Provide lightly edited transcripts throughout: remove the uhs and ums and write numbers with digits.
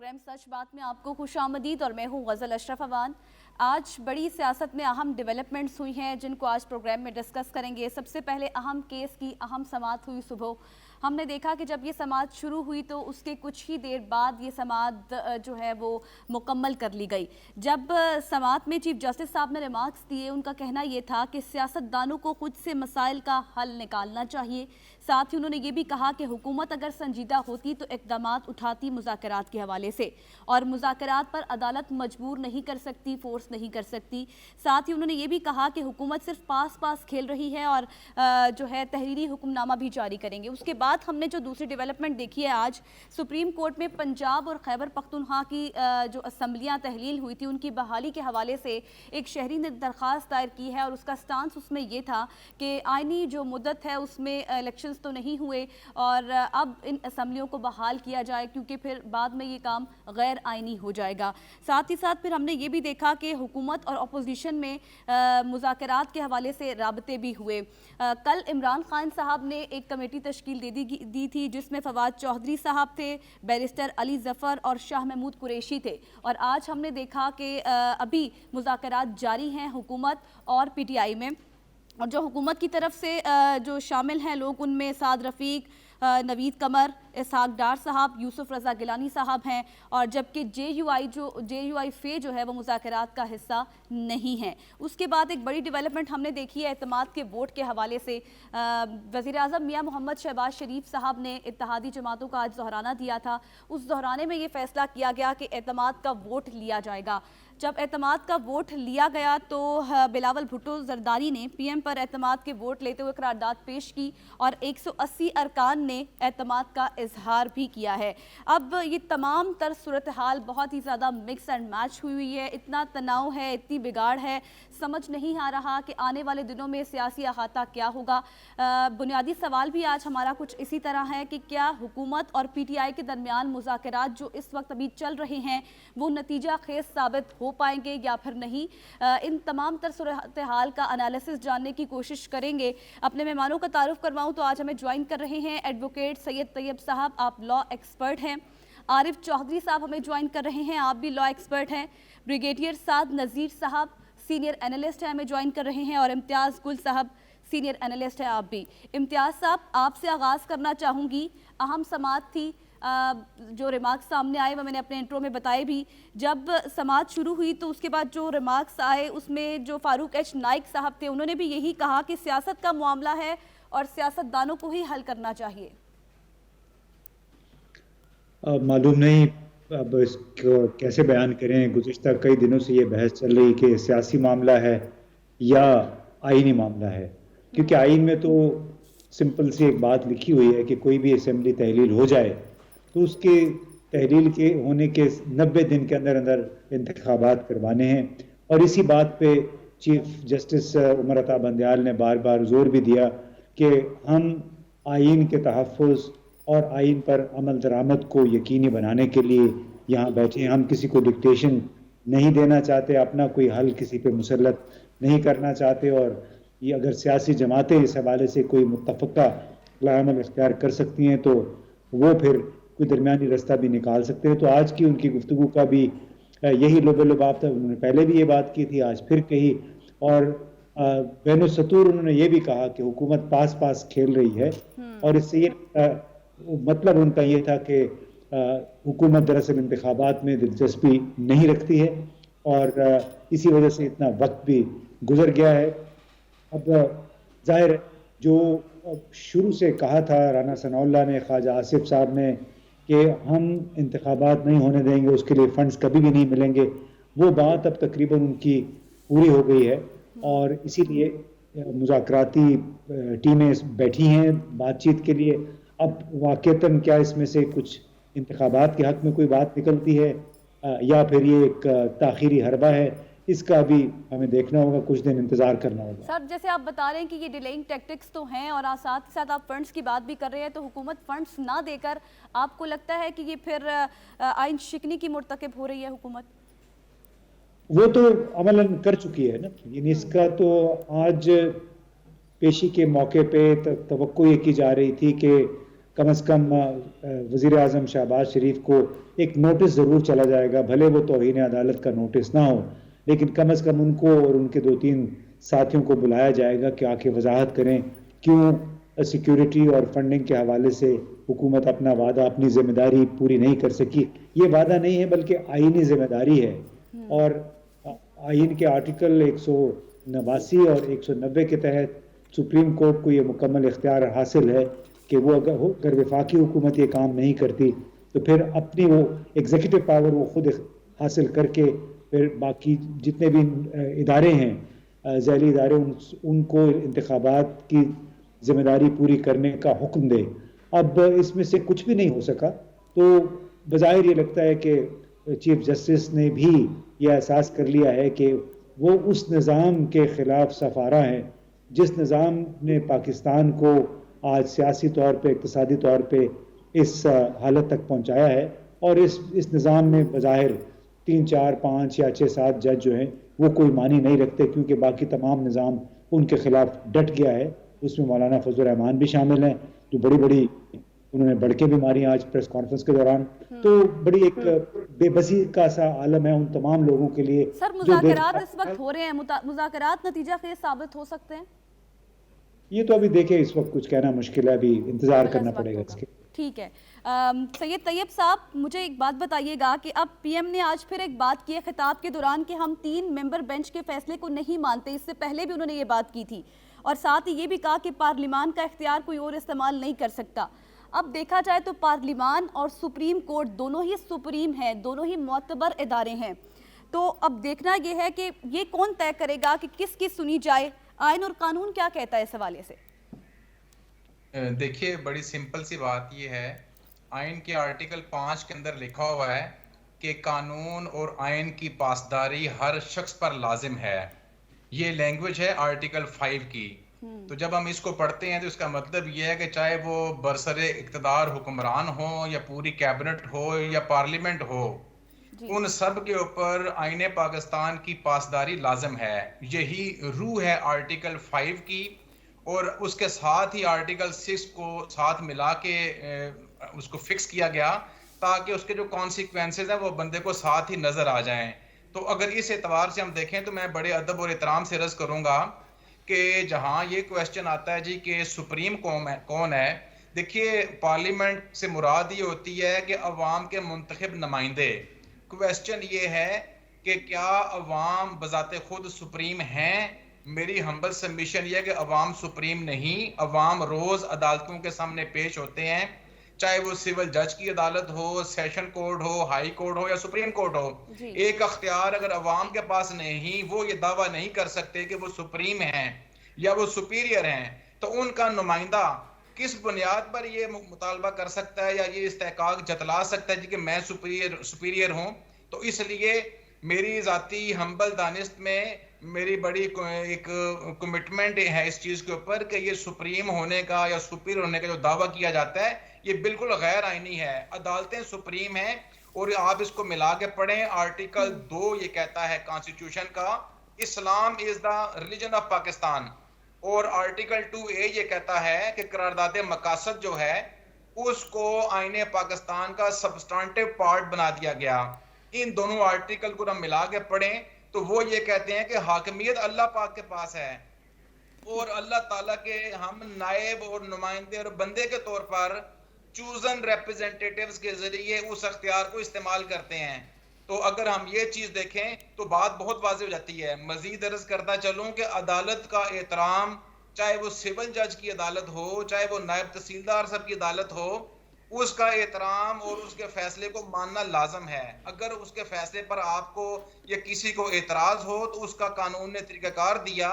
Programme سچ بات میں آپ کو خوش آمدید اور میں ہوں غزل اشرف اوان۔ آج بڑی سیاست میں اہم ڈیولپمنٹس ہوئی ہیں جن کو آج پروگرام میں ڈسکس کریں گے۔ سب سے پہلے اہم کیس کی اہم سماعت ہوئی صبح۔ ہم نے دیکھا کہ جب یہ سماعت شروع ہوئی تو اس کے کچھ ہی دیر بعد یہ سماعت جو ہے وہ مکمل کر لی گئی۔ جب سماعت میں چیف جسٹس صاحب نے ریمارکس دیے، ان کا کہنا یہ تھا کہ سیاست دانوں کو خود سے مسائل کا حل نکالنا چاہیے۔ ساتھ ہی انہوں نے یہ بھی کہا کہ حکومت اگر سنجیدہ ہوتی تو اقدامات اٹھاتی مذاکرات کے حوالے سے، اور مذاکرات پر عدالت مجبور نہیں کر سکتی، فورس نہیں کر سکتی۔ ساتھ ہی انہوں نے یہ بھی کہا کہ حکومت صرف پاس کھیل رہی ہے اور جو ہے تحریری حکم نامہ بھی جاری کریں گے۔ اس کے بعد ہم نے جو دوسری ڈیولپمنٹ دیکھی ہے، آج سپریم کورٹ میں پنجاب اور خیبر پختونخوا کی جو اسمبلیاں تحلیل ہوئی تھی ان کی بحالی کے حوالے سے ایک شہری نے درخواست دائر کی ہے، اور اس کا سٹانس اس میں یہ تھا کہ آئینی جو مدت ہے اس میں الیکشنز تو نہیں ہوئے اور اب ان اسمبلیوں کو بحال کیا جائے کیونکہ پھر بعد میں یہ کام غیر آئینی ہو جائے گا۔ ساتھ ہی ساتھ پھر ہم نے یہ بھی دیکھا کہ حکومت اور اپوزیشن میں مذاکرات کے حوالے سے رابطے بھی ہوئے۔ کل عمران خان صاحب نے ایک کمیٹی تشکیل دی تھی جس میں فواد چودھری صاحب تھے، بیرسٹر علی ظفر اور شاہ محمود قریشی تھے، اور آج ہم نے دیکھا کہ ابھی مذاکرات جاری ہیں حکومت اور پی ٹی آئی میں، اور جو حکومت کی طرف سے جو شامل ہیں لوگ ان میں سعد رفیق، نوید قمر، اسحاق ڈار صاحب، یوسف رضا گیلانی صاحب ہیں، اور جبکہ جے یو آئی فے جو ہے وہ مذاکرات کا حصہ نہیں ہے۔ اس کے بعد ایک بڑی ڈیولپمنٹ ہم نے دیکھی ہے اعتماد کے ووٹ کے حوالے سے۔ وزیر اعظم میاں محمد شہباز شریف صاحب نے اتحادی جماعتوں کا آج دہرانہ دیا تھا۔ اس دہرانے میں یہ فیصلہ کیا گیا کہ اعتماد کا ووٹ لیا جائے گا۔ جب اعتماد کا ووٹ لیا گیا تو بلاول بھٹو زرداری نے پی ایم پر اعتماد کے ووٹ لیتے ہوئے قرارداد پیش کی، اور 180 ارکان نے اعتماد کا اظہار بھی کیا ہے۔ اب یہ تمام تر صورتحال بہت ہی زیادہ مکس اینڈ میچ ہوئی ہے، اتنا تناؤ ہے، اتنی بگاڑ ہے، سمجھ نہیں آ رہا کہ آنے والے دنوں میں سیاسی احاطہ کیا ہوگا۔ بنیادی سوال بھی آج ہمارا کچھ اسی طرح ہے کہ کیا حکومت اور پی ٹی آئی کے درمیان مذاکرات جو اس وقت ابھی چل رہے ہیں وہ نتیجہ خیز ثابت ہو پائیں گے یا پھر نہیں۔ ان تمام تر صورتحال کا انالیسس جاننے کی کوشش کریں گے۔ اپنے مہمانوں کا تعارف کرواؤں تو آج ہمیں جوائن کر رہے ہیں ایڈوکیٹ سید طیب صاحب، آپ لا ایکسپرٹ ہیں۔ عارف چودھری صاحب ہمیں جوائن کر رہے ہیں، آپ بھی لا ایکسپرٹ ہیں۔ بریگیڈیئر سعد نذیر صاحب سینئر اینالسٹ ہیں، ہمیں جوائن کر رہے ہیں، اور امتیاز گل صاحب سینئر اینالسٹ ہیں آپ بھی۔ امتیاز صاحب، آپ سے آغاز کرنا چاہوں گی۔ اہم سماعت تھی، جو ریمارکس سامنے آئے وہ میں نے اپنے انٹرو میں بتائے بھی۔ جب سماعت شروع ہوئی تو اس کے بعد جو ریمارکس آئے اس میں جو فاروق ایچ نائک صاحب تھے انہوں نے بھی یہی کہا کہ سیاست کا معاملہ ہے اور سیاست دانوں کو ہی حل کرنا چاہیے۔ معلوم نہیں اب اس کو کیسے بیان کریں، گزشتہ کئی دنوں سے یہ بحث چل رہی کہ سیاسی معاملہ ہے یا آئینی معاملہ ہے، کیونکہ آئین میں تو سمپل سی ایک بات لکھی ہوئی ہے کہ کوئی بھی اسمبلی تحلیل ہو جائے تو اس کے تحلیل کے ہونے کے 90 دن کے اندر اندر انتخابات کروانے ہیں، اور اسی بات پہ چیف جسٹس عمر عطا بندیال نے بار بار زور بھی دیا کہ ہم آئین کے تحفظ اور آئین پر عمل درآمد کو یقینی بنانے کے لیے یہاں بیٹھے ہیں۔ ہم کسی کو ڈکٹیشن نہیں دینا چاہتے، اپنا کوئی حل کسی پہ مسلط نہیں کرنا چاہتے، اور یہ اگر سیاسی جماعتیں اس حوالے سے کوئی متفقہ عمل اختیار کر سکتی ہیں تو وہ پھر کوئی درمیانی رستہ بھی نکال سکتے ہیں۔ تو آج کی ان کی گفتگو کا بھی یہی لب و لباب تھا، انہوں نے پہلے بھی یہ بات کی تھی، آج پھر کہی، اور بین السطور انہوں نے یہ بھی کہا کہ حکومت پاس کھیل رہی ہے، اور اس سے یہ مطلب ان کا یہ تھا کہ حکومت دراصل انتخابات میں دلچسپی نہیں رکھتی ہے، اور اسی وجہ سے اتنا وقت بھی گزر گیا ہے۔ اب ظاہر ہے جو شروع سے کہا تھا رانا ثناء اللہ نے، خواجہ آصف صاحب نے، کہ ہم انتخابات نہیں ہونے دیں گے، اس کے لیے فنڈز کبھی بھی نہیں ملیں گے، وہ بات اب تقریباً ان کی پوری ہو گئی ہے، اور اسی لیے مذاکراتی ٹیمیں بیٹھی ہیں بات چیت کے لیے۔ اب واقعتاً کیا اس میں سے کچھ انتخابات کے حق میں کوئی بات نکلتی ہے یا پھر یہ ایک تاخیری حربہ ہے، اس کا بھی ہمیں دیکھنا ہوگا، کچھ دن انتظار کرنا ہوگا۔ سر، جیسے آپ بتا رہے ہیں کہ یہ ڈیلینگ ٹیکٹکس تو ہیں، اور ساتھ ہی ساتھ آپ فنڈز کی بات بھی کر رہے ہیں، تو حکومت فنڈز نہ دے کر آپ کو لگتا ہے کہ یہ پھر آئین شکنی کی مرتکب ہو رہی ہے حکومت؟ وہ تو عملاً کر چکی ہے نا، یعنی اس کا تو آج پیشی کے موقع پہ توقع یہ کی جا رہی تھی کہ کم از کم وزیر اعظم شہباز شریف کو ایک نوٹس ضرور چلا جائے گا، بھلے وہ توہین عدالت کا نوٹس نہ ہو، لیکن کم از کم ان کو اور ان کے 2-3 ساتھیوں کو بلایا جائے گا کہ آ کے وضاحت کریں کیوں سیکیورٹی اور فنڈنگ کے حوالے سے حکومت اپنا وعدہ، اپنی ذمہ داری پوری نہیں کر سکی. یہ وعدہ نہیں ہے بلکہ آئینی ذمہ داری ہے، اور آئین کے آرٹیکل 189 اور 190 کے تحت سپریم کورٹ کو یہ مکمل اختیار حاصل ہے کہ وہ اگر وفاقی حکومت یہ کام نہیں کرتی تو پھر اپنی وہ ایگزیکٹو پاور وہ خود حاصل کر کے پھر باقی جتنے بھی ادارے ہیں، ذیلی ادارے، ان کو انتخابات کی ذمہ داری پوری کرنے کا حکم دے. اب اس میں سے کچھ بھی نہیں ہو سکا، تو بظاہر یہ لگتا ہے کہ چیف جسٹس نے بھی یہ احساس کر لیا ہے کہ وہ اس نظام کے خلاف سفارہ ہیں جس نظام نے پاکستان کو آج سیاسی طور پہ، اقتصادی طور پہ اس حالت تک پہنچایا ہے، اور اس نظام میں بظاہر 3 4 5 یا 6 7 جج جو ہیں وہ کوئی معنی نہیں رکھتے، کیونکہ باقی تمام نظام ان کے خلاف ڈٹ گیا ہے. اس میں مولانا فضل الرحمان بھی شامل ہیں جو بڑی انہوں نے بڑھ کے بھی ماری آج پریس کانفرنس کے دوران. تو بڑی ایک بے بسی کا سا عالم ہے ان تمام لوگوں کے لیے. سر مذاکرات اس وقت ہو رہے ہیں، مذاکرات نتیجہ خیز ثابت ہو سکتے ہیں؟ یہ تو ابھی دیکھیں، اس وقت کچھ کہنا مشکل ہے، ابھی انتظار کرنا پڑے گا اس کے. ٹھیک ہے. سید طیب صاحب مجھے ایک بات بتائیے گا کہ اب پی ایم نے آج پھر ایک بات کی ہے خطاب کے دوران کہ ہم 3 ممبر بینچ کے فیصلے کو نہیں مانتے. اس سے پہلے بھی انہوں نے یہ بات کی تھی، اور ساتھ ہی یہ بھی کہا کہ پارلیمان کا اختیار کوئی اور استعمال نہیں کر سکتا. اب دیکھا جائے تو پارلیمان اور سپریم کورٹ دونوں ہی سپریم ہیں، دونوں ہی معتبر ادارے ہیں. تو اب دیکھنا یہ ہے کہ یہ کون طے کرے گا کہ کس کی سنی جائے. آئین اور قانون کیا کہتا ہے اس حوالے سے؟ دیکھیے بڑی سمپل سی بات یہ ہے، آئین کے آرٹیکل 5 کے اندر لکھا ہوا ہے کہ قانون اور آئین کی پاسداری ہر شخص پر لازم ہے. یہ لینگویج ہے آرٹیکل 5 کی. تو جب ہم اس کو پڑھتے ہیں تو اس کا مطلب یہ ہے کہ چاہے وہ برسر اقتدار حکمران ہو یا پوری کیبنٹ ہو یا پارلیمنٹ ہو، ان سب کے اوپر آئین پاکستان کی پاسداری لازم ہے. یہی روح ہے آرٹیکل 5 کی، اور اس کے ساتھ ہی آرٹیکل 6 کو ساتھ ملا کے اس کو فکس کیا گیا تاکہ اس کے جو کانسیکوینسز ہیں وہ بندے کو ساتھ ہی نظر آ جائیں. تو اگر اس اعتبار سے ہم دیکھیں تو میں بڑے ادب اور احترام سے عرض کروں گا کہ جہاں یہ کویسچن آتا ہے جی کہ سپریم کون ہے، دیکھیے پارلیمنٹ سے مراد یہ ہوتی ہے کہ عوام کے منتخب نمائندے. کویسچن یہ ہے کہ کیا عوام بذات خود سپریم ہیں؟ میری ہمبل سبمیشن یہ ہے کہ عوام سپریم نہیں. عوام روز عدالتوں کے سامنے پیش ہوتے ہیں، چاہے وہ سول جج کی عدالت ہو، سیشن کورٹ ہو، ہائی کورٹ ہو یا سپریم کورٹ ہو. ایک اختیار اگر عوام کے پاس نہیں، وہ یہ دعویٰ نہیں کر سکتے کہ وہ سپریم ہیں یا وہ سپیریئر ہیں. تو ان کا نمائندہ کس بنیاد پر یہ مطالبہ کر سکتا ہے یا یہ استحقاق جتلا سکتا ہے کہ میں سپیریئر ہوں؟ تو اس لیے میری ذاتی ہمبل دانست میں میری بڑی ایک کمٹمنٹ ہے اس چیز کے اوپر کہ یہ سپریم ہونے کا یا سپیریئر ہونے کا جو دعویٰ کیا جاتا ہے یہ بالکل غیر آئینی ہے. عدالتیں سپریم ہیں، اور آپ اس کو ملا کے پڑھیں. آرٹیکل 2 یہ کہتا ہے کانسٹیٹیوشن کا، اسلام از دا ریلیجن آف پاکستان، اور آرٹیکل 2A یہ کہتا ہے کہ قرارداد مقاصد جو ہے اس کو آئین پاکستان کا سبسٹانٹیو پارٹ بنا دیا گیا. ان دونوں آرٹیکل کو ہم ملا کے پڑھیں تو وہ یہ کہتے ہیں کہ حاکمیت اللہ پاک کے پاس ہے، اور اللہ تعالیٰ کے ہم نائب اور نمائندے اور بندے کے طور پر چوزن ریپرزنٹیٹیوز کے ذریعے اس اختیار کو استعمال کرتے ہیں. تو اگر ہم یہ چیز دیکھیں تو بات بہت واضح ہو جاتی ہے. مزید عرض کرتا چلوں کہ عدالت کا احترام، چاہے وہ سول جج کی عدالت ہو، چاہے وہ نائب تحصیلدار صاحب کی عدالت ہو، اس کا احترام اور اس کے فیصلے کو ماننا لازم ہے. اگر اس کے فیصلے پر آپ کو یا کسی کو اعتراض ہو تو اس کا قانون نے طریقہ کار دیا،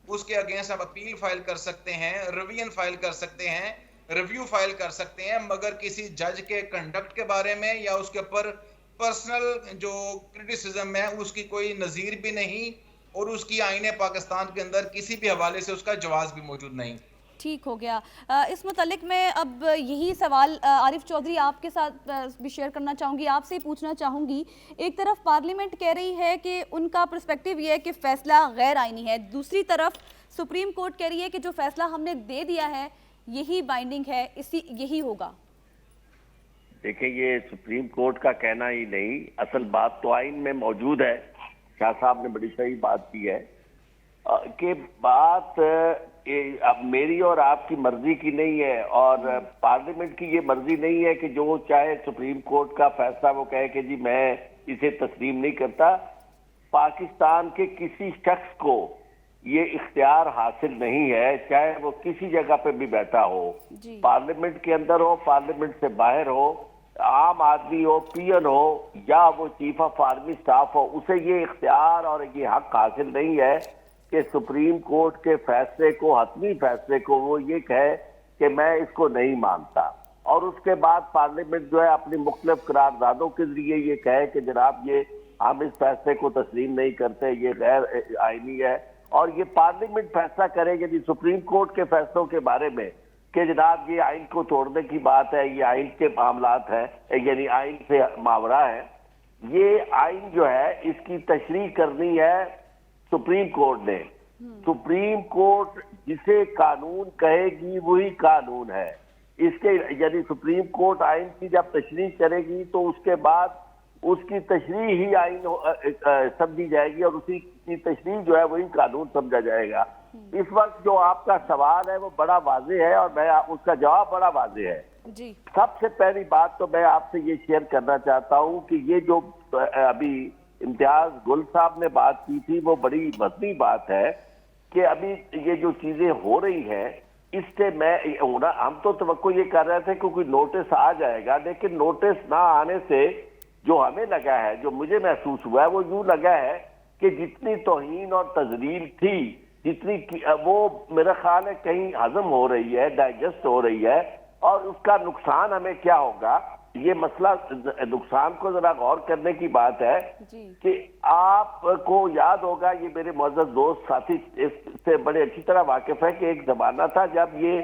اس کے اگینسٹ آپ اپیل فائل کر سکتے ہیں، ریویژن فائل کر سکتے ہیں، ریویو فائل کر سکتے ہیں، مگر کسی جج کے کنڈکٹ کے بارے میں یا اس کے اوپر پرسنل جو کرٹیسزم ہے اس کی کوئی نظیر بھی نہیں، اور اس کی آئین پاکستان کے اندر کسی بھی حوالے سے اس کا جواز بھی موجود نہیں. ٹھیک ہو گیا. اس متعلق میں اب یہی سوال عارف چودھری آپ کے ساتھ بھی شیئر کرنا چاہوں گی، آپ سے پوچھنا چاہوں گی. ایک طرف پارلیمنٹ کہہ رہی ہے کہ ان کا پرسپیکٹیو یہ ہے کہ فیصلہ غیر آئینی ہے، دوسری طرف سپریم کورٹ کہہ رہی ہے کہ جو فیصلہ ہم نے دے دیا ہے यही बाइंडिंग है, इसी यही होगा? देखिए, ये सुप्रीम कोर्ट का कहना ही नहीं, असल बात तो आइन में मौजूद है। शाह साहब ने बड़ी सही बात की है कि बात अब मेरी और आपकी मर्जी की नहीं है, और पार्लियामेंट की ये मर्जी नहीं है कि जो चाहे सुप्रीम कोर्ट का फैसला वो कहे कि जी मैं इसे तस्लीम नहीं करता। पाकिस्तान के किसी शख्स को ये इख्तियार हासिल नहीं है, चाहे वो किसी जगह पे भी बैठा हो, पार्लियामेंट के अंदर हो, पार्लियामेंट से बाहर हो, आम आदमी हो, पीएन हो, या वो चीफ ऑफ आर्मी स्टाफ हो, उसे ये इख्तियार और ये हक हासिल नहीं है कि सुप्रीम कोर्ट के फैसले को, हतमी फैसले को, वो ये कहे कि मैं इसको नहीं मानता, और उसके बाद पार्लियामेंट जो है अपनी मुख्तलिफ करारदादों के जरिए ये कहे कि जनाब ये हम इस फैसले को तस्लीम नहीं करते, ये गैर आईनी है, और ये पार्लियामेंट फैसला करे यदि सुप्रीम कोर्ट के फैसलों के बारे में कि जनाब ये आइन को तोड़ने की बात है, ये आइन के मामलात है, यानी आइन से मावरा है, ये आइन जो है इसकी तशरीह करनी है सुप्रीम कोर्ट ने। सुप्रीम कोर्ट जिसे कानून कहेगी वही कानून है। इसके यदि सुप्रीम कोर्ट आइन की जब तशरीह करेगी तो उसके बाद उसकी तशरीह ही आइन समझी जाएगी, और उसी की तशरीह जो है वही कानून समझा जाएगा। इस वक्त जो आपका सवाल है वो बड़ा वाज़ेह है, और मैं उसका जवाब बड़ा वाज़ेह है जी। सबसे पहली बात तो मैं आपसे ये शेयर करना चाहता हूँ कि ये जो अभी इम्तियाज गुल साहब ने बात की थी वो बड़ी वजनी बात है कि अभी ये जो चीजें हो रही हैं इससे मैं होना, हम तो तवक्को ये कर रहे थे कि कोई नोटिस आ जाएगा, लेकिन नोटिस ना आने से जो हमें लगा है, जो मुझे महसूस हुआ है, वो यूं लगा है कि जितनी तौहीन और तजलील थी, जितनी वो मेरा ख्याल है कहीं हजम हो रही है, डाइजेस्ट हो रही है, और उसका नुकसान हमें क्या होगा, ये मसला नुकसान को जरा गौर करने की बात है कि आपको याद होगा, ये मेरे मुअज़्ज़ज़ दोस्त साथी इससे बड़े अच्छी तरह वाकिफ है कि एक जमाना था जब ये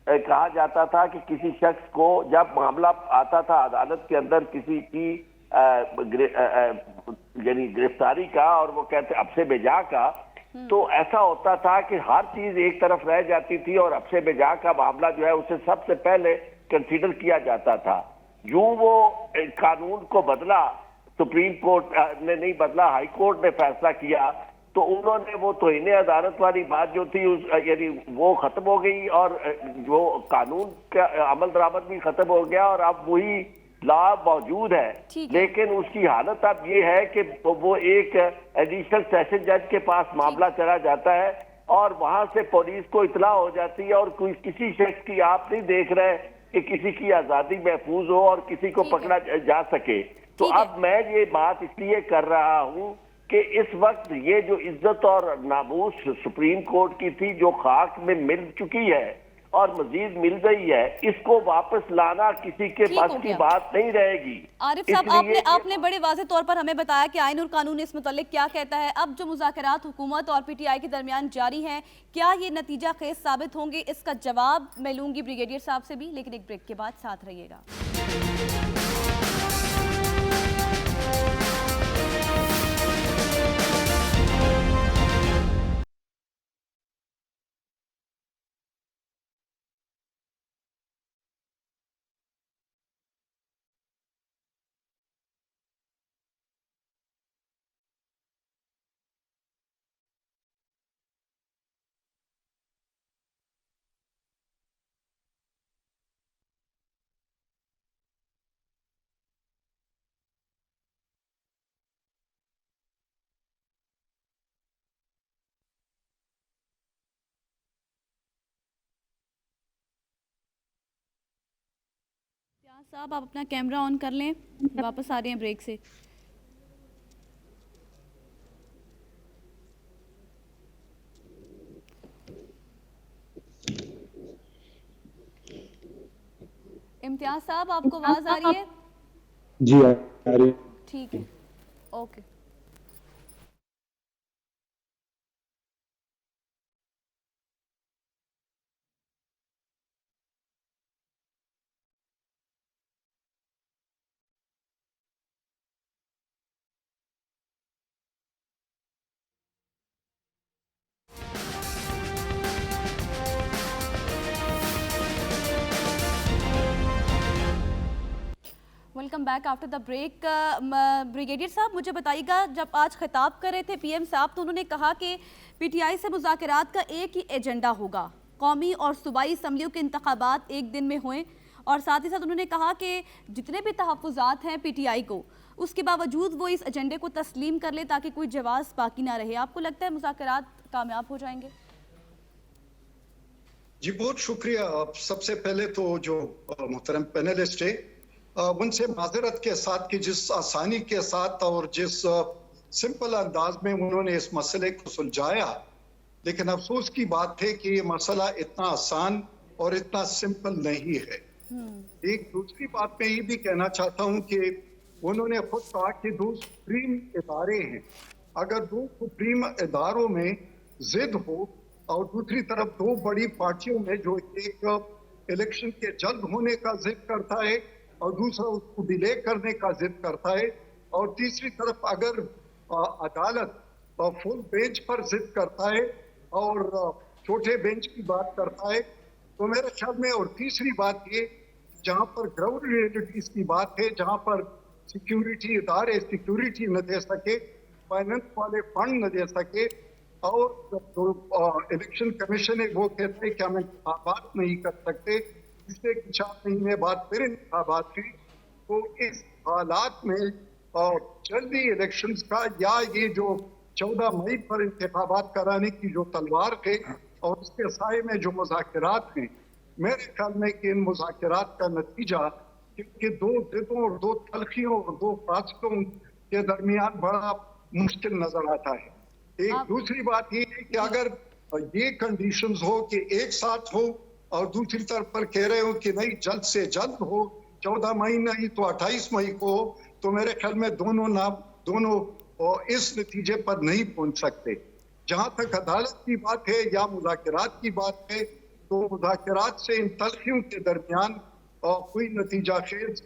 कहा जाता था कि किसी शख्स को जब मामला आता था अदालत के अंदर किसी की यानी गिरफ्तारी का, और वो कहते अब्से बेजा का, तो ऐसा होता था कि हर चीज एक तरफ रह जाती थी और अब्से बेजा का मामला जो है उसे सबसे पहले कंसीडर किया जाता था। यूं वो कानून को बदला, सुप्रीम कोर्ट ने नहीं बदला, हाई कोर्ट ने फैसला किया, तो उन्होंने वो तौहीन अदालत वाली बात जो थी यानी वो खत्म हो गई, और जो कानून का अमल दरामद भी खत्म हो गया, और अब वही लॉ मौजूद है, लेकिन उसकी हालत अब ये है कि वो एक एडिशनल सेशन जज के पास मामला चला जाता है, और वहां से पुलिस को इतला हो जाती है, और कोई किसी शख्स की आप नहीं देख रहे कि किसी की आजादी महफूज हो और किसी को पकड़ा जा सके। तो अब मैं ये बात इसलिए कर रहा हूं कि इस वक्त ये जो इज्जत और नामूस सुप्रीम कोर्ट की थी, जो खाक में मिल चुकी है और मजीद मिल गई है, इसको वापस लाना किसी के बस की बात नहीं रहेगी। आरिफ साहब, आपने बड़े वाज़ेह तौर पर हमें बताया कि आइन और कानून इस मुतालिक क्या कहता है। अब जो मुज़ाकरात हुकूमत और पीटीआई के दरमियान जारी हैं, क्या ये नतीजा खेज साबित होंगे? इसका जवाब मैं लूंगी ब्रिगेडियर साहब से भी, लेकिन एक ब्रेक के बाद साथ रहिएगा। साहब, आप अपना कैमरा ऑन कर लें, वापस आ रहे हैं ब्रेक से। इम्तियाज साहब, आपको आवाज आ रही है? जी आ रही है। ठीक है, okay. Welcome back after the break. Brigadier साहब, मुझे बताइएगा, जब आज खिताब कर रहे थे पीएम साहब तो उन्होंने कहा कि पीटीआई से मुज़ाकरात का एक ही एजेंडा होगा, कौमी और सूबाई असम्बलियों के इंतखाबात एक दिन में हुए, और साथ ही साथ उन्होंने कहा कि जितने भी तहफ़्फ़ुज़ात हैं पीटीआई को, उसके बावजूद वो इस एजेंडे को तस्लीम कर ले ताकि कोई जवाज़ बाकी ना रहे। आपको लगता है मुज़ाकरात कामयाब हो जाएंगे? जी बहुत शुक्रिया। सबसे पहले तो जो मोहतरम पैनलिस्ट है उनसे माजरत के साथ कि जिस आसानी के साथ और जिस सिंपल अंदाज में उन्होंने इस मसले को सुलझाया, लेकिन अफसोस की बात है कि ये मसला इतना आसान और इतना सिंपल नहीं है। एक दूसरी बात मैं ये भी कहना चाहता हूँ कि उन्होंने खुद कहा कि दो सुप्रीम इदारे हैं, अगर दो सुप्रीम इदारों में जिद हो और दूसरी तरफ दो बड़ी पार्टियों में जो एक इलेक्शन के जल्द होने का जिद करता है और दूसरा उसको डिले करने का जिद करता है, और तीसरी तरफ अगर अदालत फुल बेंच पर जिद करता है और छोटे बेंच की बात करता है, तो मेरे ख्याल में, और तीसरी बात ये, जहां पर ग्राउंड रियलिटीज की बात है, जहां पर सिक्योरिटी इदारे सिक्योरिटी न दे सके, फाइनेंस वाले फंड न दे सके, और जो इलेक्शन कमीशन है वो कहते हैं कि हम इंतखाबात नहीं कर सकते, पिछले 4 महीने बाद फिर इंतखाबात हुई, तो इस हालात में जल्दी इलेक्शंस का या ये जो 14 मई पर इंतखाबात कराने की जो तलवार है और उसके साए में जो मुज़ाकरात हैं, मेरे ख्याल में कि इन मुज़ाकरात का नतीजा, क्योंकि दो जिदों और दो तलखियों और दो फासलों के दरमियान बड़ा मुश्किल नजर आता है। एक दूसरी बात ये है कि अगर ये कंडीशंस हो कि एक साथ हो और दूसरी तरफ पर कह रहे हो कि नहीं जल्द से जल्द हो, 14 मई नहीं तो 28 मई को हो, तो मेरे ख्याल में दोनों इस नतीजे पर नहीं पहुंच सकते। जहां तक अदालत की बात है या मुज़ाकरात की बात है, तो मुज़ाकरात से इन तलखियों के दरमियान कोई नतीजा खेज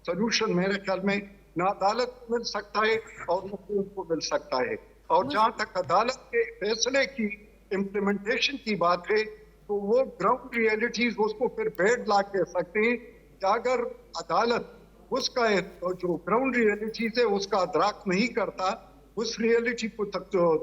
सलूशन मेरे ख्याल में न अदालत को मिल सकता है और न कोर्ट को मिल सकता है। और जहां तक अदालत के फैसले की इम्प्लीमेंटेशन की बात है, तो वो ग्राउंड रियलिटीज उसको फिर बेड ला कह सकते हैं कि अगर अदालत उसका जो ग्राउंड रियलिटीज है उसका अदराक नहीं करता, उस रियलिटी को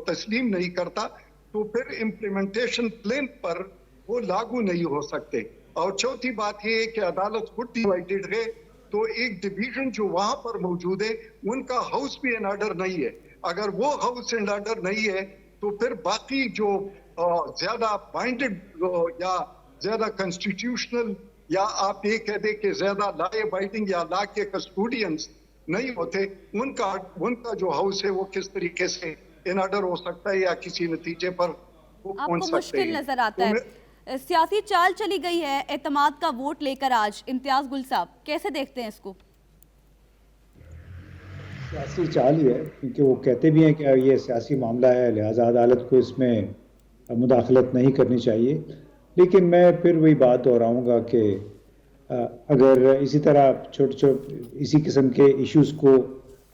तस्लीम नहीं करता, तो फिर इम्प्लीमेंटेशन प्लेन पर वो लागू नहीं हो सकते। और चौथी बात ये है कि अदालत खुद डिवाइडेड है, तो एक डिवीजन जो वहां पर मौजूद है उनका हाउस भी इन ऑर्डर नहीं है। अगर वो हाउस इन ऑर्डर नहीं है तो फिर बाकी जो ज्यादा बाइंडेड या ज्यादा कॉन्स्टिट्यूशनल या आप ये कह दे कि ज्यादा लॉ अबाइडिंग या लॉ के कस्टोडियंस नहीं होते, उनका जो हाउस है वो किस तरीके से इन ऑर्डर हो सकता है या किसी नतीजे पर वो पहुंच सकते हैं। आपको मुश्किल नजर आता है। सियासी चाल चली गई है एतमाद का वोट लेकर आज। इम्तियाज गुल साहब, कैसे देखते हैं इसको? सियासी चाल ही है, क्योंकि वो कहते भी हैं कि ये सियासी मामला है, लिहाजा अदालत को इसमें मुदाखलत नहीं करनी चाहिए। लेकिन मैं फिर वही बात दोहराऊंगा कि अगर इसी तरह छोटे इसी किस्म के इश्यूज़ को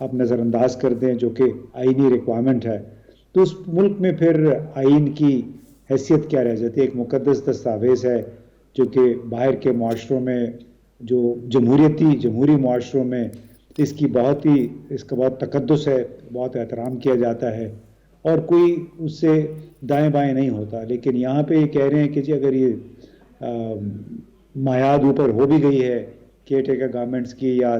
आप नज़रअंदाज कर दें जो कि आईनी रिक्वायरमेंट है, तो उस मुल्क में फिर आइन की हैसियत क्या रह जाती है? एक मुक़द्दस दस्तावेज़ है जो कि बाहर के माशरों में, जो जमहूरी माशरों में इसका बहुत तकद्दुस है, बहुत एहतराम किया जाता है और कोई उससे दाएं बाएं नहीं होता। लेकिन यहाँ पे ये कह रहे हैं कि जी अगर ये मायाद ऊपर हो भी गई है केयर टेकर गवर्नमेंट्स की या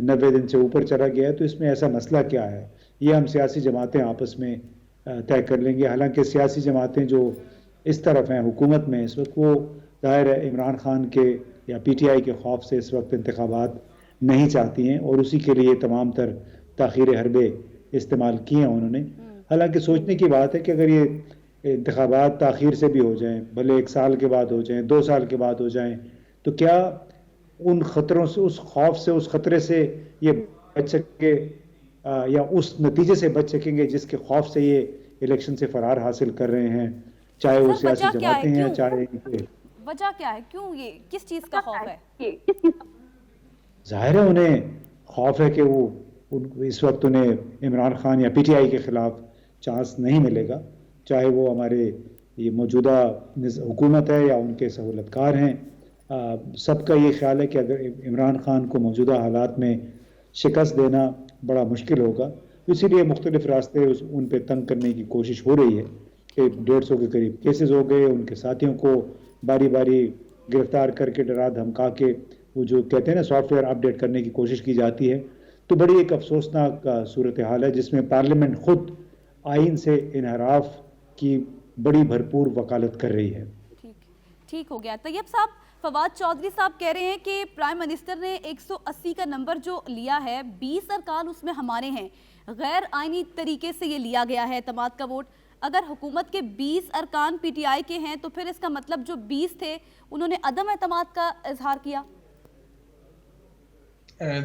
90 दिन से ऊपर चला गया है, तो इसमें ऐसा मसला क्या है? ये हम सियासी जमातें आपस में तय कर लेंगे। हालांकि सियासी जमातें जो इस तरफ हैं हुकूमत में इस वक्त, वो ज़ाहिर है इमरान खान के या पीटीआई के खौफ से इस वक्त इंतखाबात नहीं चाहती हैं और उसी के लिए तमाम तर ताख़ीर हरबे इस्तेमाल किए हैं उन्होंने। हालांकि सोचने की बात है कि अगर ये इंतखाबात ताख़ीर से भी हो जाएं, भले 1 साल के बाद हो जाएं, 2 साल के बाद हो जाएं, तो क्या उन ख़तरों से, उस खौफ से, उस ख़तरे से ये बच सके या उस नतीजे से बच सकेंगे जिसके खौफ से ये इलेक्शन से फरार हासिल कर रहे हैं, चाहे वो सियासी जमातें हैं, चाहे इनके। वजह क्या है? क्यों ये किस चीज़ का खौफ है? ज़ाहिर है उन्हें खौफ है कि वो इस वक्त उन्हें इमरान खान या पीटीआई के ख़िलाफ़ चांस नहीं मिलेगा, चाहे वो हमारे ये मौजूदा हुकूमत है या उनके सहूलतकार हैं سب کا یہ خیال ہے کہ اگر عمران خان کو موجودہ حالات میں شکست دینا بڑا مشکل ہوگا، اسی لیے مختلف راستے ان پہ تنگ کرنے کی کوشش ہو رہی ہے کہ 150 کے قریب کیسز ہو گئے، ان کے ساتھیوں کو باری باری گرفتار کر کے ڈرا دھمکا کے وہ جو کہتے ہیں نا سافٹ ویئر اپڈیٹ کرنے کی کوشش کی جاتی ہے. تو بڑی ایک افسوسناک صورتحال ہے جس میں پارلیمنٹ خود آئین سے انحراف کی بڑی بھرپور وکالت کر رہی ہے. ٹھیک ہو گیا. طیب صاحب، فواد چودھری صاحب کہہ رہے ہیں کہ پرائم منسٹر نے 180 کا نمبر جو لیا ہے، 20 ارکان اس میں ہمارے ہیں، غیر آئینی طریقے سے یہ لیا گیا ہے اعتماد کا ووٹ. اگر حکومت کے 20 ارکان پی ٹی آئی کے ہیں تو پھر اس کا مطلب جو 20 تھے انہوں نے عدم اعتماد کا اظہار کیا.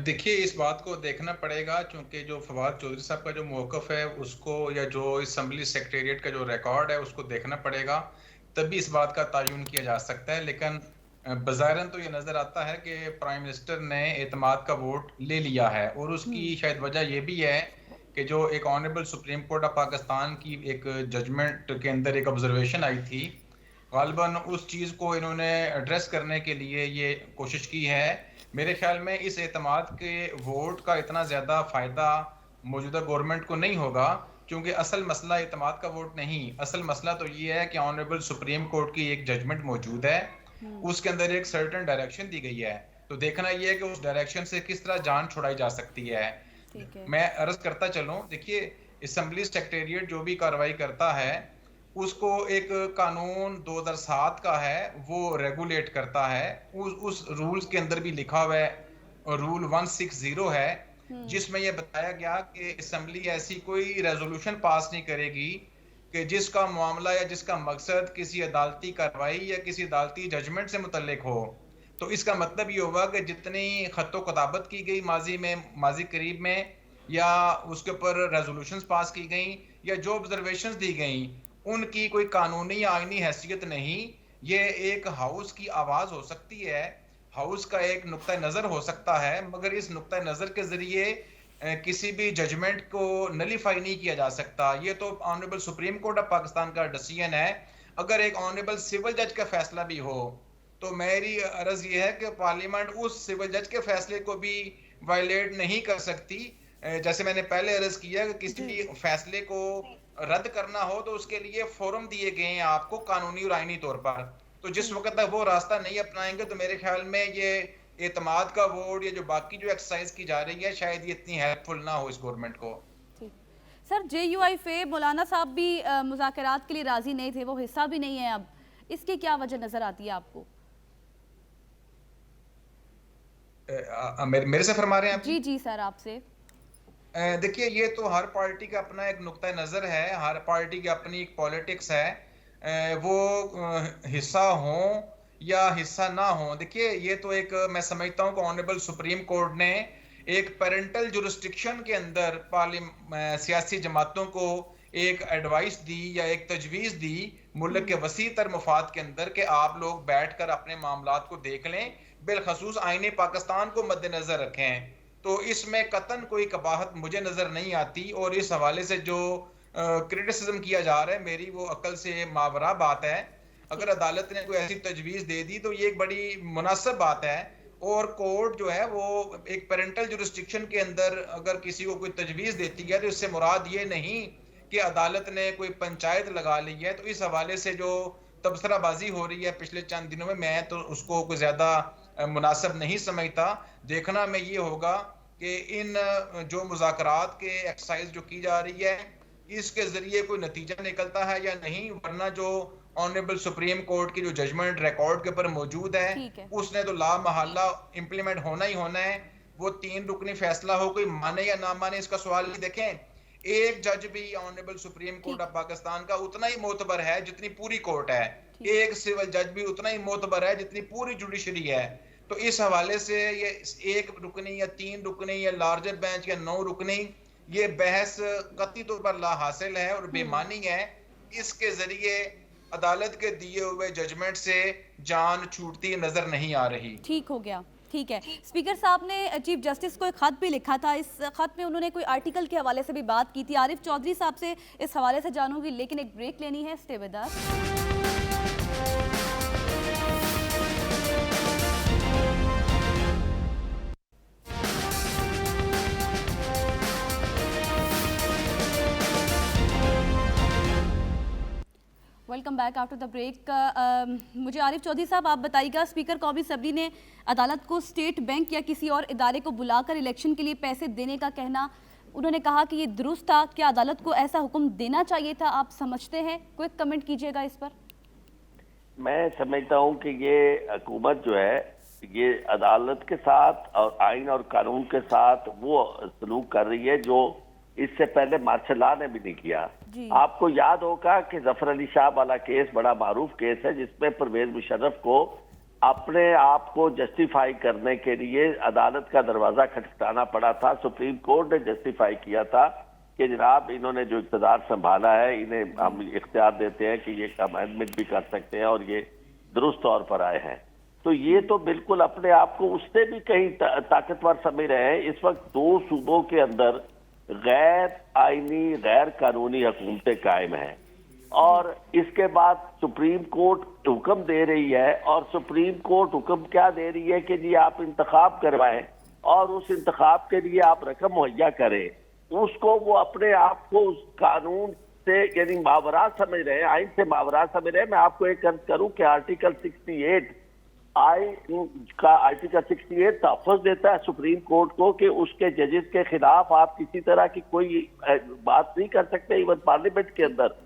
دیکھیے اس بات کو دیکھنا پڑے گا، چونکہ جو فواد چودھری صاحب کا جو موقف ہے اس کو، یا جو اسمبلی سیکریٹریٹ کا جو ریکارڈ ہے اس کو دیکھنا پڑے گا، تبھی اس بات کا تعین کیا جا سکتا ہے. لیکن بظاہراً تو یہ نظر آتا ہے کہ پرائم منسٹر نے اعتماد کا ووٹ لے لیا ہے، اور اس کی شاید وجہ یہ بھی ہے کہ جو ایک honourable supreme court of Pakistan کی ایک ججمنٹ کے اندر ایک آبزرویشن آئی تھی، غالباً اس چیز کو انہوں نے ایڈریس کرنے کے لیے یہ کوشش کی ہے. میرے خیال میں اس اعتماد کے ووٹ کا اتنا زیادہ فائدہ موجودہ گورنمنٹ کو نہیں ہوگا، کیونکہ اصل مسئلہ اعتماد کا ووٹ نہیں، اصل مسئلہ تو یہ ہے کہ آنریبل سپریم کورٹ کی ایک ججمنٹ موجود ہے، اس کے اندر ایک سرٹن ڈائریکشن دی گئی ہے. تو دیکھنا یہ ہے کہ اس ڈائریکشن سے کس طرح جان چھڑائی جا سکتی ہے. میں عرض کرتا چلوں، دیکھیے اسمبلی سیکریٹریٹ جو بھی کارروائی کرتا ہے اس کو ایک قانون 2007 کا ہے وہ ریگولیٹ کرتا ہے. اس رولز کے اندر بھی لکھا ہوا ہے، رول 160 ہے، جس میں یہ بتایا گیا کہ اسمبلی ایسی کوئی ریزولوشن پاس نہیں کرے گی کہ جس کا معاملہ یا جس کا مقصد کسی عدالتی کارروائی یا کسی عدالتی ججمنٹ سے متعلق ہو. تو اس کا مطلب یہ ہوگا کہ جتنی خط و کتابت کی گئی ماضی قریب میں، یا اس کے اوپر ریزولوشنز پاس کی گئیں، یا جو آبزرویشنز دی گئیں، ان کی کوئی قانونی یا آئینی حیثیت نہیں. یہ ایک ہاؤس کی آواز ہو سکتی ہے، ہاؤس کا ایک نقطہ نظر ہو سکتا ہے، مگر اس نقطہ نظر کے ذریعے کسی بھی ججمنٹ کو نلیفائی نہیں کیا جا سکتا. یہ تو honourable supreme court of Pakistan کا ڈیسیژن ہے. اگر ایک آنریبل سول جج کا فیصلہ بھی ہو تو میری عرض یہ ہے کہ پارلیمنٹ اس سول جج کے فیصلے کو بھی وائلیٹ نہیں کر سکتی. جیسے میں نے پہلے عرض کیا کہ کسی بھی فیصلے کو رد کرنا ہو تو اس کے لیے فورم دیے گئے ہیں آپ کو قانونی اور آئینی طور پر. تو جس وقت تک وہ راستہ نہیں اپنائیں گے تو میرے خیال میں یہ اعتماد کا ووٹ یا جو باقی جو ایکسرسائز کی جا رہی ہے شاید یہ اتنی ہیلپ فل نہ ہو اس گورنمنٹ کو. سر جے یو آئی فے مولانا صاحب بھی مذاکرات کے لیے راضی نہیں تھے، وہ حصہ بھی نہیں ہے اب، اس کی کیا وجہ نظر آتی ہے آپ کو؟ میرے سے فرما رہے ہیں آپ؟ جی سر آپ سے. دیکھیے یہ تو ہر پارٹی کا اپنا ایک نقطہ نظر ہے، ہر پارٹی کی اپنی ایک پولیٹکس ہے، وہ حصہ ہوں یا حصہ نہ ہوں. دیکھیے یہ تو ایک میں سمجھتا ہوں کہ آنریبل سپریم کورٹ نے ایک پیرنٹل جورسڈکشن کے اندر سیاسی جماعتوں کو ایک ایڈوائس دی یا ایک تجویز دی ملک کے وسیع تر مفاد کے اندر کہ آپ لوگ بیٹھ کر اپنے معاملات کو دیکھ لیں، بالخصوص آئین پاکستان کو مد نظر رکھیں. تو اس میں قطعاً کوئی قباحت مجھے نظر نہیں آتی، اور اس حوالے سے جو کرٹیسزم کیا جا رہا ہے میری وہ عقل سے ماورا بات ہے. اگر عدالت نے کوئی ایسی تجویز دے دی تو یہ ایک بڑی مناسب بات ہے، اور کورٹ جو ہے وہ ایک پیرنٹل جورسڈکشن کے اندر اگر کسی کو کوئی تجویز دیتی ہے تو اس سے مراد یہ نہیں کہ عدالت نے کوئی پنچایت لگا لی ہے. تو اس حوالے سے جو تبصرہ بازی ہو رہی ہے پچھلے چند دنوں میں تو اس کو کوئی زیادہ مناسب نہیں سمجھتا. دیکھنا میں یہ ہوگا کہ ان جو مذاکرات کے ایکسرسائز جو کی جا رہی ہے اس کے ذریعے کوئی نتیجہ نکلتا ہے یا نہیں، ورنہ جو آنریبل سپریم کورٹ کی جو ججمنٹ ریکارڈ کے پر موجود ہے اس نے تو لا محالہ امپلیمنٹ ہونا ہی ہونا ہے. وہ 3 رکنی فیصلہ ہو کوئی مانے یا نہ مانے اس کا سوال نہیں. دیکھیں ایک جج بھی honourable supreme court of Pakistan کا اتنا ہی معتبر ہے جتنی پوری کورٹ ہے، ایک سول جج بھی اتنا ہی معتبر ہے جتنی پوری جوڈیشری ہے. تو اس حوالے سے یہ 1 رکنی یا 3 رکنی یا لارجر بینچ یا 9 رکنی یہ بحث قطعی طور پر لا حاصل ہے اور بے معنی ہے. اس کے ذریعے عدالت کے دیے ہوئے ججمنٹ سے جان چھوٹتی نظر نہیں آ رہی. ٹھیک ہو گیا، ٹھیک ہے. اسپیکر صاحب نے چیف جسٹس کو ایک خط بھی لکھا تھا، اس خط میں انہوں نے کوئی آرٹیکل کے حوالے سے بھی بات کی تھی. عارف چودھری صاحب سے اس حوالے سے جانوں گی، لیکن ایک بریک لینی ہے. Stay with us. Welcome back after the break. मुझे आरिफ चौधरी साहब आप बताइएगा, स्पीकर कौमी असम्बली ने अदालत को स्टेट बैंक या किसी और इदारे को बुलाकर इलेक्शन के लिए पैसे देने का कहना, उन्होंने कहा कि ये दुरुस्त था, क्या अदालत को ऐसा हुक्म देना चाहिए था, आप समझते हैं? क्विक कमेंट कीजिएगा इस पर। मैं समझता हूं कि ये हुकूमत जो है ये अदालत के साथ और आइन और कानून के साथ वो सलूक कर रही है जो इससे पहले मार्शल लॉ ने भी नहीं किया। आपको याद होगा कि जफर अली शाह वाला केस बड़ा मारूफ केस है जिसमें परवेज मुशर्रफ को अपने आप को जस्टिफाई करने के लिए अदालत का दरवाजा खटखटाना पड़ा था। सुप्रीम कोर्ट ने जस्टिफाई किया था कि जनाब इन्होंने जो इक़्तिदार संभाला है इन्हें हम इख्तियार देते हैं कि ये अमेंडमेंट भी कर सकते हैं और ये दुरुस्त तौर पर आए हैं। तो ये तो बिल्कुल अपने आप को उससे भी कहीं ताकतवर समझ रहे हैं। इस वक्त दो सूबों के अंदर गैर आईनी गैर कानूनी हुकूमतें कायम हैं और इसके बाद सुप्रीम कोर्ट हुक्म दे रही है और सुप्रीम कोर्ट हुक्म क्या दे रही है कि जी आप इंतखाब करवाएं और उस इंतखाब के लिए आप रकम मुहैया करें। उसको वो अपने आप को उस कानून से यानी मावरा समझ रहे हैं, आइन से मावरा समझ रहे हैं। मैं आपको एक अर्ज करूं कि आर्टिकल 68 आर्टिकल 68 तहफ़्फ़ुज़ देता है सुप्रीम कोर्ट को कि उसके जजेस के खिलाफ आप किसी तरह की कोई बात नहीं कर सकते इवन पार्लियामेंट के अंदर।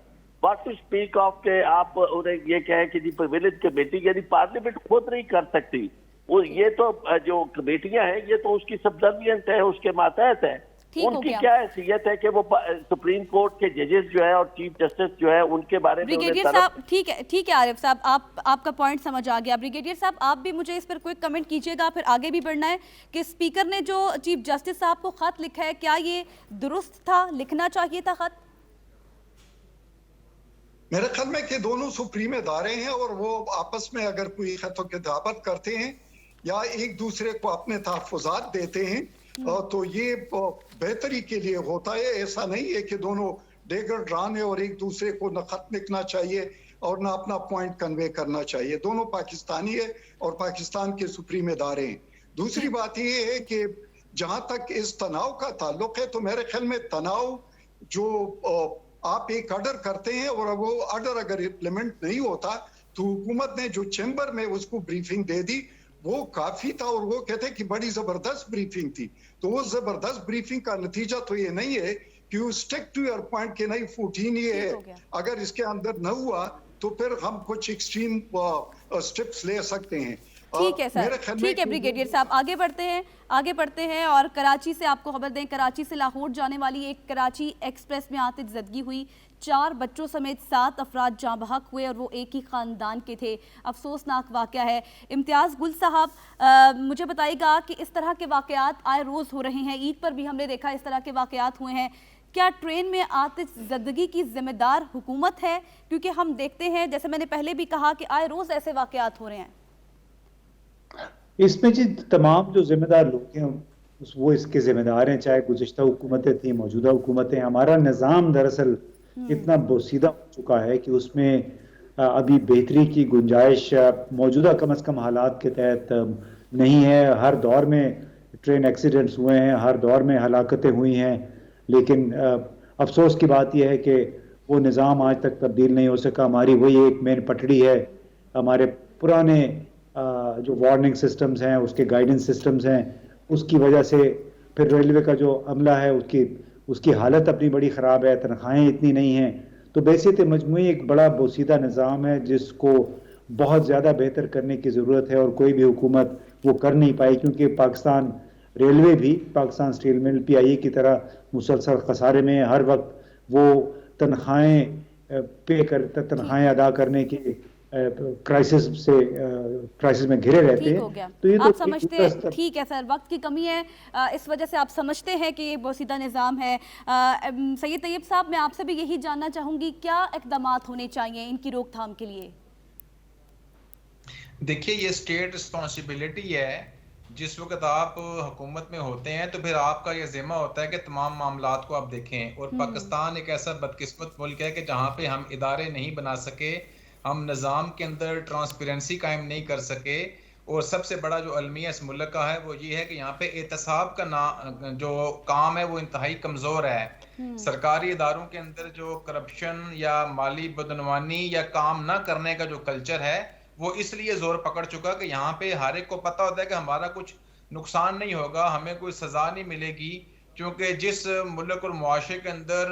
व्हाट टू स्पीक ऑफ के आप उन्हें ये कहें कि जी प्रिविलेज कमेटी यानी पार्लियामेंट खुद नहीं कर सकती। वो ये तो जो कमेटियां हैं ये तो उसकी सब्सिडियंट है, उसके मातहत है। उनकी क्या हैसियत है कि वो सुप्रीम कोर्ट के जजेस जो है और चीफ जस्टिस जो है उनके बारे में। ब्रिगेडियर साहब ठीक है आरिफ साहब, आपका पॉइंट समझ आ गया। ब्रिगेडियर साहब आप भी मुझे इस पर क्विक कमेंट कीजिएगा, फिर आगे भी बढ़ना है कि स्पीकर ने जो चीफ जस्टिस साहब को खत लिखा है क्या ये दुरुस्त था, लिखना चाहिए था खत? मेरे ख्याल में कि दोनों सुप्रीम इदारे हैं और वो आपस में अगर कोई खतों की दावत करते हैं या एक दूसरे को अपने तहफ़्फ़ुज़ात देते हैं तो ये बेहतरी के लिए होता है। ऐसा नहीं है कि दोनों डेगर ड्रान है और एक दूसरे को न खत लिखना चाहिए और न अपना पॉइंट कन्वे करना चाहिए। दोनों पाकिस्तानी है और पाकिस्तान के सुप्रीम इदारे हैं। दूसरी बात ये है कि जहां तक इस तनाव का ताल्लुक है तो मेरे ख्याल में तनाव जो आप एक ऑर्डर करते हैं और वो ऑर्डर अगर इम्प्लीमेंट नहीं होता तो हुकूमत ने जो चैम्बर में उसको ब्रीफिंग दे दी वो काफी था और वो कहते कि बड़ी जबरदस्त ब्रीफिंग थी। तो वो जबरदस्त ब्रीफिंग का नतीजा तो ये नहीं है कि you stick to your point कि नहीं 14 ये है, अगर इसके अंदर न हुआ तो फिर हम कुछ एक्सट्रीम स्टेप्स ले सकते हैं। ठीक है सर, ठीक है ब्रिगेडियर साहब, आगे बढ़ते हैं और कराची से आपको खबर दें, कराची से लाहौर जाने वाली एक कराची एक्सप्रेस में आतिशज़दगी हुई, 4 बच्चों समेत 7 अफराद जाँ बहक हुए और वो एक ही ख़ानदान के थे। अफसोसनाक वाक़या है। इम्तियाज़ गुल साहब मुझे बताइएगा कि इस तरह के वाक़यात आए रोज़ हो रहे हैं, ईद पर भी हमने देखा इस तरह के वाक़यात हुए हैं। क्या ट्रेन में आतिशज़दगी की जिम्मेदार हुकूमत है? क्योंकि हम देखते हैं, जैसे मैंने पहले भी कहा, कि आए रोज़ ऐसे वाक़यात हो रहे हैं। इसमें जी तमाम जो जिम्मेदार लोग हैं वो इसके जिम्मेदार हैं, चाहे गुज़िश्ता हुकूमतें थी, मौजूदा हुकूमतें। हमारा निज़ाम दरअसल इतना बोसीदा हो चुका है कि उसमें अभी बेहतरी की गुंजाइश मौजूदा कम अज़ कम हालात के तहत नहीं है। हर दौर में ट्रेन एक्सीडेंट्स हुए हैं, हर दौर में हलाकतें हुई हैं, लेकिन अफसोस की बात यह है कि वो निज़ाम आज तक तब्दील नहीं हो सका। हमारी वही एक मेन पटड़ी है, हमारे पुराने जो वार्निंग सिस्टम्स हैं, उसके गाइडेंस सिस्टम्स हैं, उसकी वजह से फिर रेलवे का जो अमला है उसकी हालत अपनी बड़ी ख़राब है, तनख्वाहें इतनी नहीं हैं। तो बेसिकली मजमूई एक बड़ा बोसीदा निज़ाम है जिसको बहुत ज़्यादा बेहतर करने की ज़रूरत है और कोई भी हुकूमत वो कर नहीं पाई, क्योंकि पाकिस्तान रेलवे भी पाकिस्तान स्टील मिल PIA की तरह मुसलसल खसारे में है। हर वक्त वो तनख्वाहें अदा करने की क्राइसिस में घिरे रहते हैं। तो ये आप समझते हैं, ठीक है सर, वक्त की कमी है, इस वजह से आप समझते हैं कि ये बोसीदा निज़ाम है। सैयद तैयब साहब, मैं आपसे भी यही जानना चाहूँगी, क्या इक़दामात होने चाहिए इनकी रोकथाम के लिए? देखिए, ये स्टेट रिस्पॉन्सिबिलिटी है। जिस वक्त आप हुकूमत में होते हैं तो फिर आपका ये ज़िम्मा होता है कि तमाम मामलात को आप देखें। और पाकिस्तान एक ऐसा बदकिस्मत मुल्क है कि जहाँ पे हम इदारे नहीं बना सके, हम निज़ाम के अंदर ट्रांसपेरेंसी कायम नहीं कर सके, और सबसे बड़ा जो अलमिया इस मुल्क का है वो ये है कि यहाँ पे एहतसाब का जो काम है वो इंतहाई कमज़ोर है। सरकारी इदारों के अंदर जो करप्शन या माली बदनवानी या काम ना करने का जो कल्चर है वो इसलिए जोर पकड़ चुका कि यहाँ पे हर एक को पता होता है कि हमारा कुछ नुकसान नहीं होगा, हमें कोई सजा नहीं मिलेगी, क्योंकि जिस मुल्क और मुआशरे के अंदर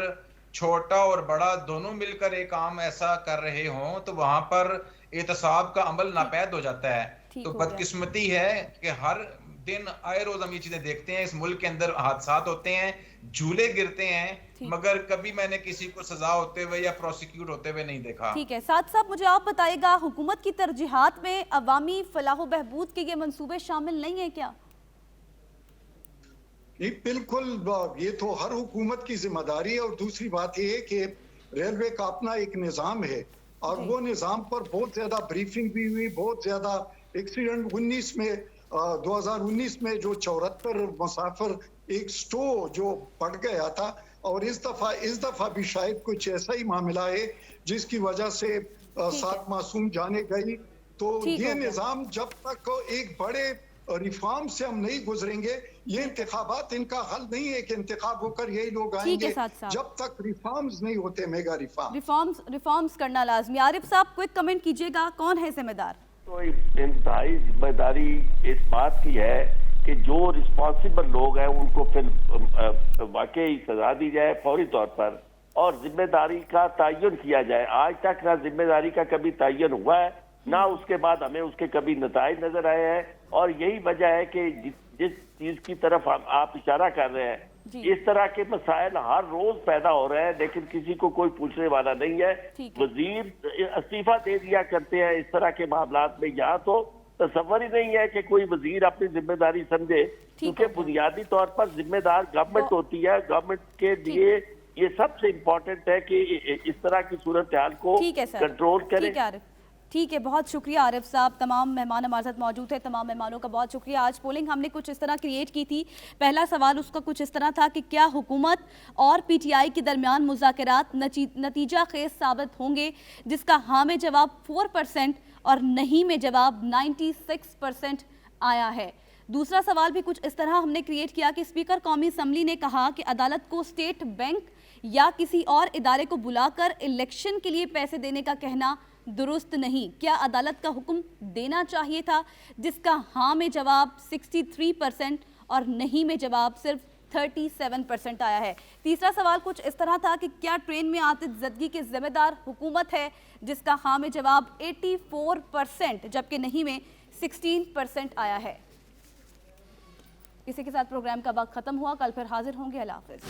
छोटा और बड़ा दोनों मिलकर एक काम ऐसा कर रहे हों तो वहां पर एहतसाब का अमल नापैद हो जाता है। ठीक तो हो गया। बदकिस्मती है कि हर दिन आए रोज हम ये चीजें देखते हैं, इस मुल्क के अंदर हादसात होते हैं, झूले गिरते हैं, मगर कभी मैंने किसी को सजा होते हुए या प्रोसिक्यूट होते हुए नहीं देखा। ठीक है, साथ साथ मुझे आप बताइएगा, हुकूमत की तरजीहात में अवामी फलाह बहबूद के ये मंसूबे शामिल नहीं है क्या? नहीं, बिल्कुल, ये तो हर हुकूमत की जिम्मेदारी है। और दूसरी बात ये है कि रेलवे का अपना एक निज़ाम है और वो निज़ाम पर बहुत ज्यादा ब्रीफिंग भी हुई, बहुत ज्यादा एक्सीडेंट 2019 में जो 74 मुसाफिर एक स्टो जो पड़ गया था, और इस दफा भी शायद कुछ ऐसा ही मामला है जिसकी वजह से 7 मासूम जाने गई। तो ये निज़ाम जब तक एक बड़े रिफॉर्म से हम नहीं गुजरेंगे, ये इंतखाबात इनका हल नहीं है कि इंतखाब होकर यही लोग आएंगे, जब तक रिफॉर्म्स नहीं होते, मेगा रिफॉर्म्स करना लाजमी। आरिफ साहब क्विक कमेंट कीजिएगा, कौन है जिम्मेदार? तो इंतहाई जिम्मेदारी इस बात की है कि जो रिस्पॉन्सिबल लोग हैं उनको फिर वाकई सजा दी जाए फौरी तौर पर, और जिम्मेदारी का तयन किया जाए। आज तक ना जिम्मेदारी का कभी तयन हुआ है, ना उसके बाद हमें उसके कभी नताइज नजर आए हैं, और यही वजह है कि जिस चीज की तरफ आप इशारा कर रहे हैं, इस तरह के मसाइल हर रोज पैदा हो रहे हैं, लेकिन किसी को कोई पूछने वाला नहीं है। वजीर इस्तीफा दे दिया करते हैं इस तरह के मामलात में। यहाँ तो तसव्वुर ही नहीं है कि कोई वजीर अपनी जिम्मेदारी समझे, क्योंकि बुनियादी तौर पर जिम्मेदार गवर्नमेंट होती है। गवर्नमेंट के लिए ये सबसे इम्पोर्टेंट है कि इस तरह की सूरत हाल को कंट्रोल करें। ठीक है, बहुत शुक्रिया आरिफ साहब। तमाम मेहमान हमारे साथ मौजूद है, तमाम मेहमानों का बहुत शुक्रिया। आज पोलिंग हमने कुछ इस तरह क्रिएट की थी। पहला सवाल उसका कुछ इस तरह था कि क्या हुकूमत और पीटीआई के दरमियान मुज़ाकरात नतीजा खेज साबित होंगे, जिसका हाँ में जवाब 4% और नहीं में जवाब 96% आया है। दूसरा सवाल भी कुछ इस तरह हमने क्रिएट किया कि स्पीकर कौमी असम्बली ने कहा कि अदालत को स्टेट बैंक या किसी और इदारे को बुलाकर इलेक्शन के लिए पैसे देने का कहना दुरुस्त नहीं। क्या अदालत का हुक्म देना चाहिए था, जिसका हाँ में जवाब 63% और नहीं में जवाब सिर्फ 37% आया है। तीसरा सवाल कुछ इस तरह था कि क्या ट्रेन में आतिशज़दगी के जिम्मेदार हुकूमत है, जिसका हाँ में जवाब 84%, जबकि नहीं में 16% आया है। इसी के साथ प्रोग्राम का वक्त खत्म हुआ। कल फिर हाजिर होंगे। अल्लाह हाफ़िज़।